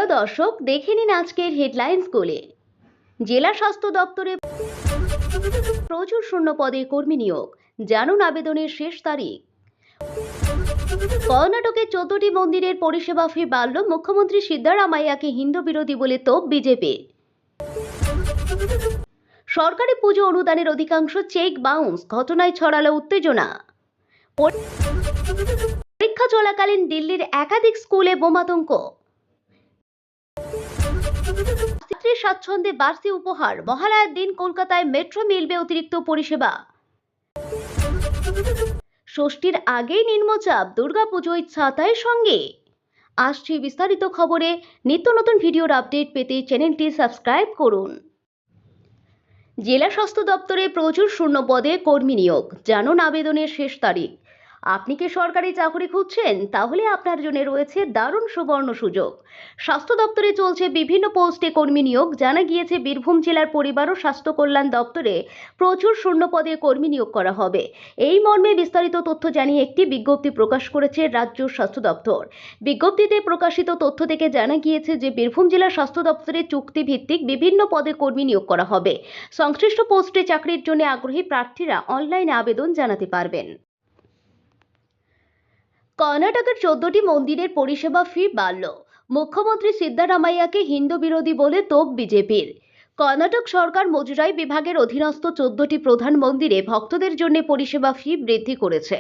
প্রিয় দর্শক, দেখে নিন আজকের হেডলাইন্সগুলি। জেলা স্বাস্থ্য দপ্তরে প্রচুর শূন্য পদে কর্মী নিয়োগ, জানুন আবেদনের শেষ তারিখ। কর্ণাটকে 14টি মন্দিরের পরিষেবা ফি বাড়ল, মুখ্যমন্ত্রী সিদ্ধারামাইয়াকে হিন্দু বিরোধী বলে তোপ বিজেপি। সরকারি পুজো অনুদানের অধিকাংশ চেক বাউন্স, ঘটনায় ছড়ালো উত্তেজনা। পরীক্ষা চলাকালীন দিল্লির একাধিক স্কুলে বোমাতঙ্ক। যাত্রীর স্বাচ্ছন্দ্যে বাড়তি উপহার, মহালয়ার দিন কলকাতায় মেট্রো মিলবে অতিরিক্ত পরিষেবা। ষষ্ঠীর আগেই নিম্নচাপ, দুর্গাপুজোয় ছাতার সঙ্গে। আসছে বিস্তারিত খবরে। নিত্য নতুন ভিডিওর আপডেট পেতে চ্যানেলটি সাবস্ক্রাইব করুন। জেলা স্বাস্থ্য দপ্তরে প্রচুর শূন্য পদে কর্মী নিয়োগ, জানুন আবেদনের শেষ তারিখ। আপনি কি সরকারি চাকরি খুঁজছেন? তাহলে আপনার জন্য রয়েছে দারুণ সুবর্ণ সুযোগ। স্বাস্থ্য দপ্তরে চলছে বিভিন্ন পোস্টে কর্মী নিয়োগ। জানা গিয়েছে বীরভূম জেলার পরিবার ও স্বাস্থ্য কল্যাণ দপ্তরে প্রচুর শূন্য পদে কর্মী নিয়োগ করা হবে। এই মর্মে বিস্তারিত তথ্য জানিয়ে একটি বিজ্ঞপ্তি প্রকাশ করেছে রাজ্য স্বাস্থ্য দপ্তর। বিজ্ঞপ্তিতে প্রকাশিত তথ্য থেকে জানা গিয়েছে যে বীরভূম জেলা স্বাস্থ্য দপ্তরে চুক্তিভিত্তিক বিভিন্ন পদে কর্মী নিয়োগ করা হবে। সংশ্লিষ্ট পোস্টে চাকরির জন্য আগ্রহী প্রার্থীরা অনলাইনে আবেদন জানাতে পারবেন। কর্ণাটকের 14টি মন্দিরের পরিষেবা ফি বাড়ল, মুখ্যমন্ত্রী সিদ্ধারামাইয়াকে হিন্দু বিরোধী বলে তোপ বিজেপির। কর্ণাটক সরকার মুজরাই বিভাগের অধীনস্থ 14টি প্রধান মন্দিরে ভক্তদের জন্য পরিষেবা ফি বৃদ্ধি করেছে।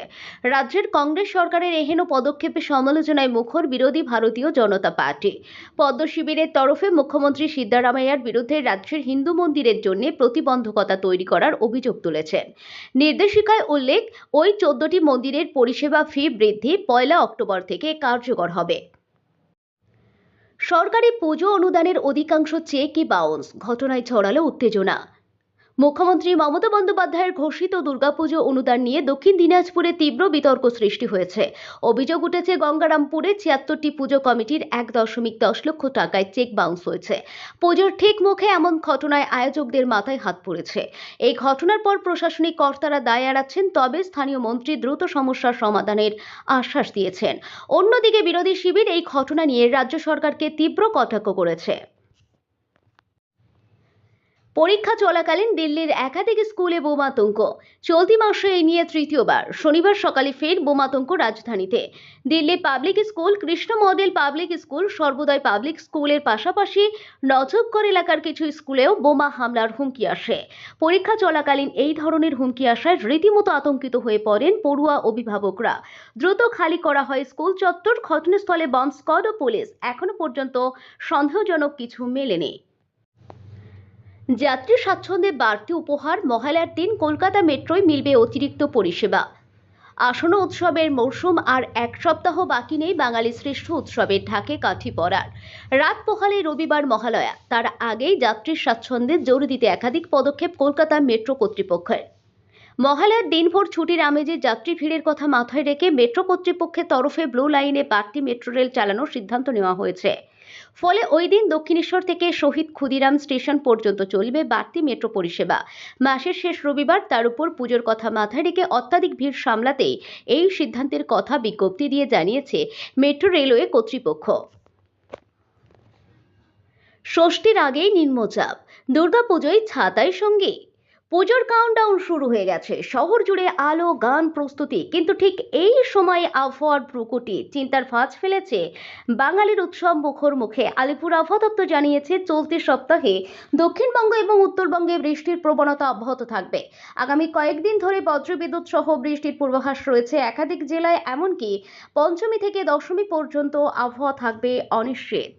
রাজ্যের কংগ্রেস সরকারের এহেন পদক্ষেপে সমালোচনায় মুখর বিরোধী ভারতীয় জনতা পার্টি। পদ্ম শিবিরের তরফে মুখ্যমন্ত্রী সিদ্ধারামাইয়ার বিরুদ্ধে রাজ্যের হিন্দু মন্দিরের জন্য প্রতিবন্ধকতা তৈরি করার অভিযোগ তুলেছেন। নির্দেশিকায় উল্লেখ, ওই 14টি মন্দিরের পরিষেবা ফি বৃদ্ধি 1 অক্টোবর থেকে কার্যকর হবে। সরকারি পুজো অনুদানের অধিকাংশ চেকই বাউন্স, ঘটনায় ছড়ালো উত্তেজনা। মুখ্যমন্ত্রী মমতা বন্দ্যোপাধ্যায়ের ঘোষিত দুর্গাপুজো অনুদান নিয়ে দক্ষিণ দিনাজপুরে তীব্র বিতর্ক সৃষ্টি হয়েছে। অভিযোগ উঠেছে গঙ্গারামপুরে 76টি পুজো কমিটির 1.10 লক্ষ টাকায় চেক বাউন্স হয়েছে। পুজোর ঠিক মুখে এমন ঘটনায় আয়োজকদের মাথায় হাত পড়েছে। এই ঘটনার পর প্রশাসনিক কর্তারা দায় এড়াচ্ছেন, তবে স্থানীয় মন্ত্রী দ্রুত সমস্যার সমাধানের আশ্বাস দিয়েছেন। অন্যদিকে বিরোধী শিবির এই ঘটনা নিয়ে রাজ্য সরকারকে তীব্র কটাক্ষ করেছে। পরীক্ষা চলাকালীন দিল্লির একাধিক স্কুলে বোমাতঙ্ক, চলতি মাসে এই নিয়ে তৃতীয়বার। শনিবার সকালে ফের বোমাতঙ্ক রাজধানীতে। Delhi public school, Krishna model public school, Sarvodaya public স্কুলের পাশাপাশি নজফগড় এলাকার কিছু স্কুলেও বোমা হামলার হুমকি আসে। পরীক্ষা চলাকালীন এই ধরনের হুমকি আসায় রীতিমতো আতঙ্কিত হয়ে পড়েন পড়ুয়া অভিভাবকরা। দ্রুত খালি করা হয় স্কুল চত্বর। ঘটনাস্থলে বম্ব স্কোয়াড ও পুলিশ। এখনো পর্যন্ত সন্দেহজনক কিছু মেলেনি। যাত্রী স্বাচ্ছন্দ্যে বাড়তি উপহার, মহালয়ার দিন কলকাতা মেট্রোয় মিলবে অতিরিক্ত পরিষেবা। আসন্ন উৎসবের মরশুম আর এক সপ্তাহ বাকি নেই বাঙালির শ্রেষ্ঠ উৎসবের ঢাকে কাঠি পড়ার। রাত পোহালে রবিবার মহালয়া, তার আগেই যাত্রীর স্বাচ্ছন্দ্যে জোর দিতে একাধিক পদক্ষেপ কলকাতা মেট্রো কর্তৃপক্ষের। মহালয়ার দিনভর ছুটির আমেজে যাত্রী ভিড়ের কথা মাথায় রেখে মেট্রো কর্তৃপক্ষের তরফে ব্লু লাইনে বাড়তি মেট্রো রেল চালানোর সিদ্ধান্ত নেওয়া হয়েছে। ফলে ওই দিন দক্ষিণেশ্বর থেকে শহীদ ক্ষুদিরাম স্টেশন পর্যন্ত চলবে বাড়তি মেট্রো পরিষেবা। মাসের শেষ রবিবার, তার উপর পুজোর কথা মাথায় রেখে অত্যাধিক ভিড় সামলাতেই এই সিদ্ধান্তের কথা বিজ্ঞপ্তি দিয়ে জানিয়েছে মেট্রো রেলওয়ে কর্তৃপক্ষ। ষষ্ঠীর আগেই নিম্নচাপ, দুর্গাপুজোয় ছাতার সঙ্গে। পুজোর কাউন্টডাউন শুরু হয়ে গেছে, শহর জুড়ে আলো, গান, প্রস্তুতি। কিন্তু ঠিক এই সময় আবহাওয়ার ভ্রুকুটি চিন্তার ফাঁস ফেলেছে বাঙালির উৎসব মুখর মুখে। আলিপুর আবহাওয়া দপ্তর জানিয়েছে, চলতি সপ্তাহে দক্ষিণবঙ্গ এবং উত্তরবঙ্গে বৃষ্টির প্রবণতা অব্যাহত থাকবে। আগামী কয়েকদিন ধরে বজ্রবিদ্যুৎ সহ বৃষ্টির পূর্বাভাস রয়েছে একাধিক জেলায়। এমনকি পঞ্চমী থেকে দশমী পর্যন্ত আবহাওয়া থাকবে অনিশ্চিত।